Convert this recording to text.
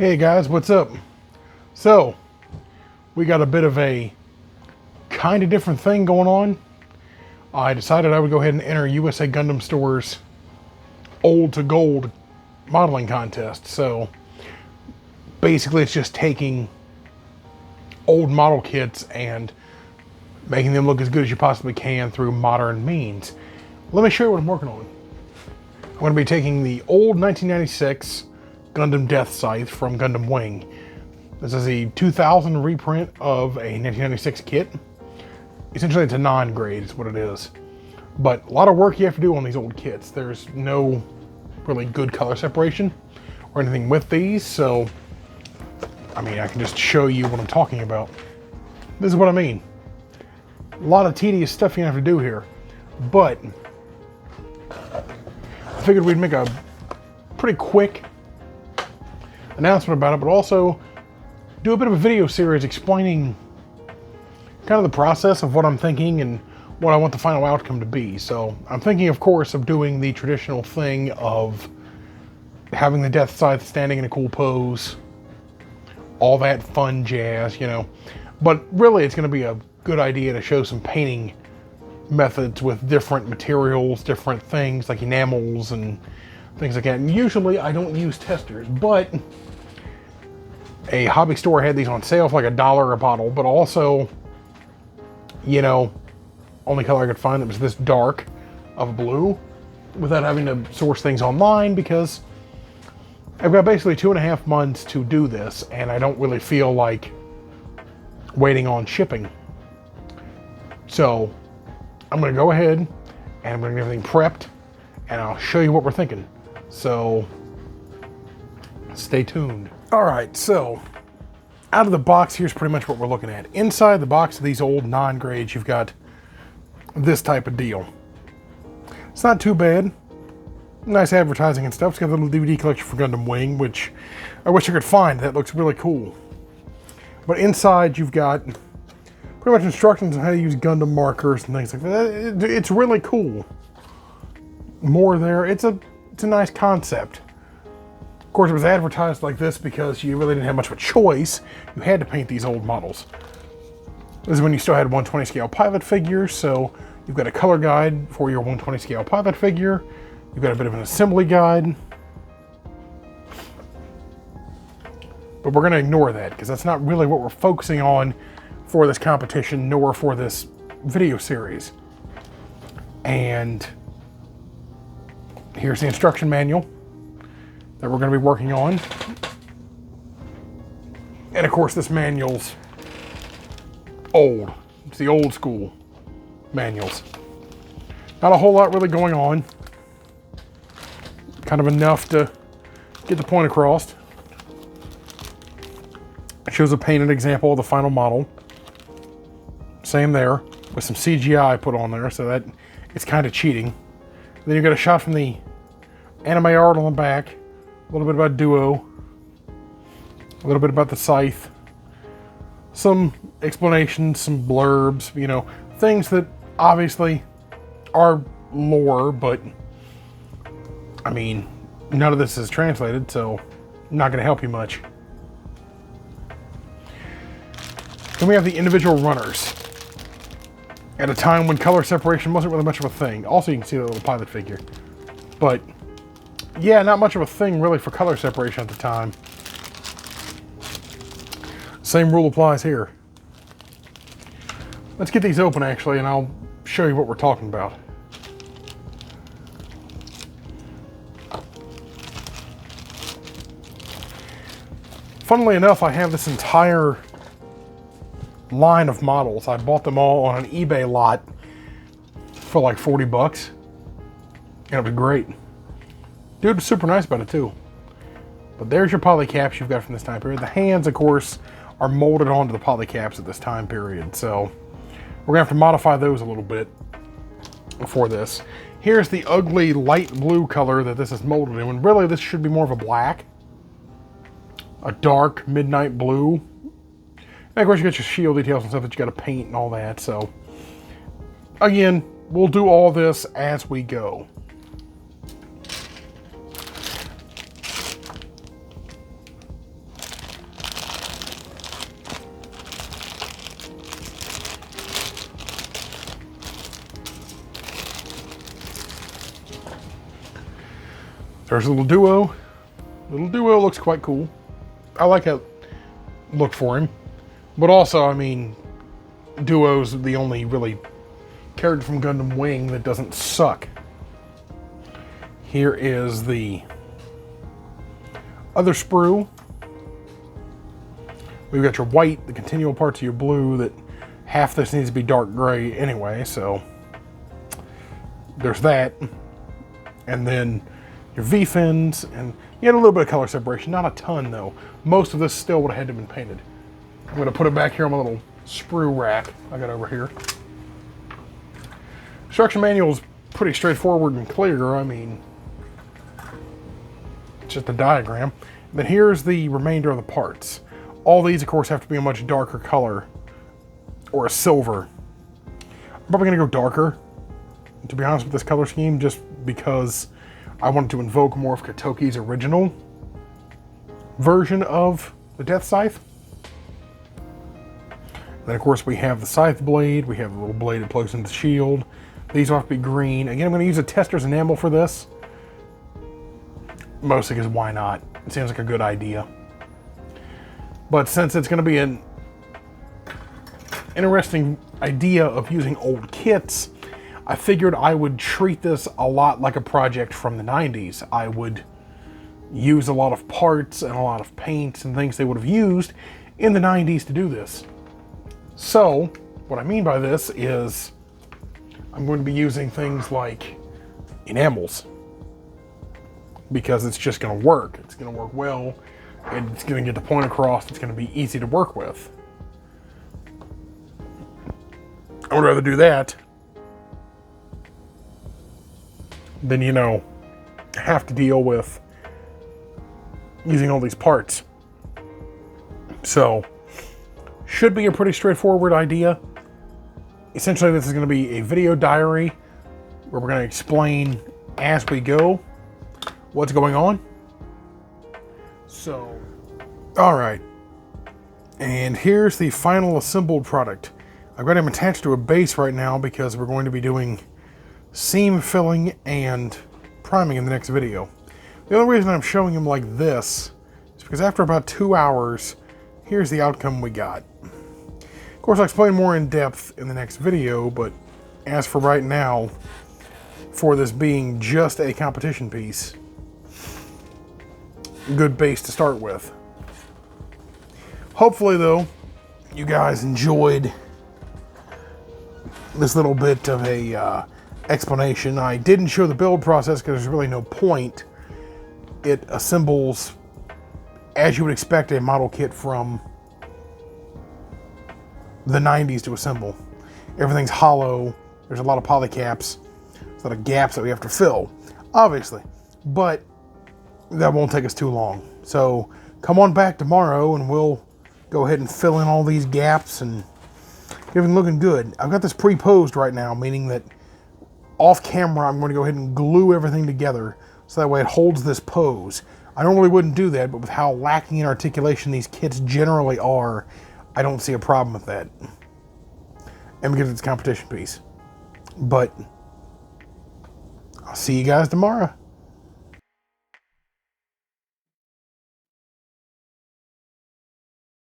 Hey guys, what's up? So, we got a bit of a kind of different thing going on. I decided I would go ahead and enter USA Gundam Store's Old to Gold modeling contest. So, basically it's just taking old model kits and making them look as good as you possibly can through modern means. Let me show you what I'm working on. I'm going to be taking the old 1996 Gundam Deathscythe from Gundam Wing. This is a 2000 reprint of a 1996 kit. Essentially it's a non-grade is what it is. But a lot of work you have to do on these old kits. There's no really good color separation or anything with these, so I mean I can just show you what I'm talking about. This is what I mean. A lot of tedious stuff you have to do here. But I figured we'd make a pretty quick announcement about it, but also do a bit of a video series explaining kind of the process of what I'm thinking and what I want the final outcome to be. So I'm thinking, of course, of doing the traditional thing of having the Deathscythe standing in a cool pose, all that fun jazz, you know. But really, it's going to be a good idea to show some painting methods with different materials, different things like enamels and things like that. And usually I don't use testers, but a hobby store had these on sale for like $1 a bottle, but also, you know, only color I could find that was this dark of a blue without having to source things online, because I've got basically 2.5 months to do this and I don't really feel like waiting on shipping. So I'm going to go ahead and I'm going to get everything prepped and I'll show you what we're thinking. So stay tuned. All right, so out of the box, here's pretty much what we're looking at. Inside the box of these old non-grades, you've got this type of deal. It's not too bad. Nice advertising and stuff. It's got a little DVD collection for Gundam Wing, which I wish I could find. That looks really cool. But inside, you've got pretty much instructions on how to use Gundam markers and things like that. It's really cool. More there. It's a nice concept. Of course, it was advertised like this because you really didn't have much of a choice. You had to paint these old models. This is when you still had 120 scale pilot figures, so you've got a color guide for your 120 scale pilot figure. You've got a bit of an assembly guide. But we're going to ignore that because that's not really what we're focusing on for this competition, nor for this video series. And here's the instruction manual that we're going to be working on. And of course, this manual's old. It's the old school manuals. Not a whole lot really going on. Kind of enough to get the point across. It shows a painted example of the final model. Same there, with some CGI put on there, so that it's kind of cheating. Then you've got a shot from the anime art on the back. A little bit about Duo, a little bit about the Scythe, some explanations, some blurbs, you know, things that obviously are lore, but I mean, none of this is translated, so I'm not going to help you much. Then we have the individual runners. At a time when color separation wasn't really much of a thing. Also, you can see the little pilot figure. But yeah, not much of a thing really for color separation at the time. Same rule applies here. Let's get these open actually, and I'll show you what we're talking about. Funnily enough, I have this entire line of models. I bought them all on an eBay lot for like 40 bucks. And it was great. Dude was super nice about it too. But there's your poly caps you've got from this time period. The hands, of course, are molded onto the poly caps at this time period. So we're gonna have to modify those a little bit for this. Here's the ugly light blue color that this is molded in. When really this should be more of a black. A dark midnight blue. And of course you got your shield details and stuff that you gotta paint and all that. So again, we'll do all this as we go. There's a little duo. Little duo looks quite cool. I like that look for him. But also, I mean, Duo's the only really character from Gundam Wing that doesn't suck. Here is the other sprue. We've got your white, the continual parts of your blue, that half this needs to be dark gray anyway, so there's that. And then your V-fins, and you had a little bit of color separation, not a ton though. Most of this still would have had to have been painted. I'm gonna put it back here on my little sprue rack I got over here. Instruction manual is pretty straightforward and clear. I mean, it's just a diagram. And then here's the remainder of the parts. All these, of course, have to be a much darker color, or a silver. I'm probably gonna go darker, to be honest, with this color scheme, just because I wanted to invoke more of Kotoki's original version of the Deathscythe. Then, of course, we have the scythe blade. We have the little blade that plugs into the shield. These will have to be green. Again, I'm going to use a tester's enamel for this. Mostly because why not? It seems like a good idea. But since it's going to be an interesting idea of using old kits, I figured I would treat this a lot like a project from the 90s. I would use a lot of parts and a lot of paints and things they would have used in the 90s to do this. So, what I mean by this is I'm going to be using things like enamels, because it's just going to work. It's going to work well, and it's going to get the point across. It's going to be easy to work with. I would rather do that than, you know, have to deal with using all these parts. So, should be a pretty straightforward idea. Essentially, this is going to be a video diary where we're going to explain as we go what's going on. So, all right. And here's the final assembled product. I've got him attached to a base right now because we're going to be doing seam filling and priming in the next video. The only reason I'm showing him like this is because after about 2 hours, here's the outcome we got. Of course, I'll explain more in depth in the next video, but as for right now, for this being just a competition piece, good base to start with. Hopefully, though, you guys enjoyed this little bit of a explanation. I didn't show the build process because there's really no point. It assembles as you would expect a model kit from the 90s to assemble. Everything's hollow. There's a lot of polycaps. There's a lot of gaps that we have to fill, obviously, but that won't take us too long. So come on back tomorrow and we'll go ahead and fill in all these gaps and get everything looking good. I've got this pre-posed right now, meaning that off camera I'm going to go ahead and glue everything together so that way it holds this pose. I normally wouldn't do that, but with how lacking in articulation these kits generally are, I don't see a problem with that. And because it's a competition piece. But I'll see you guys tomorrow.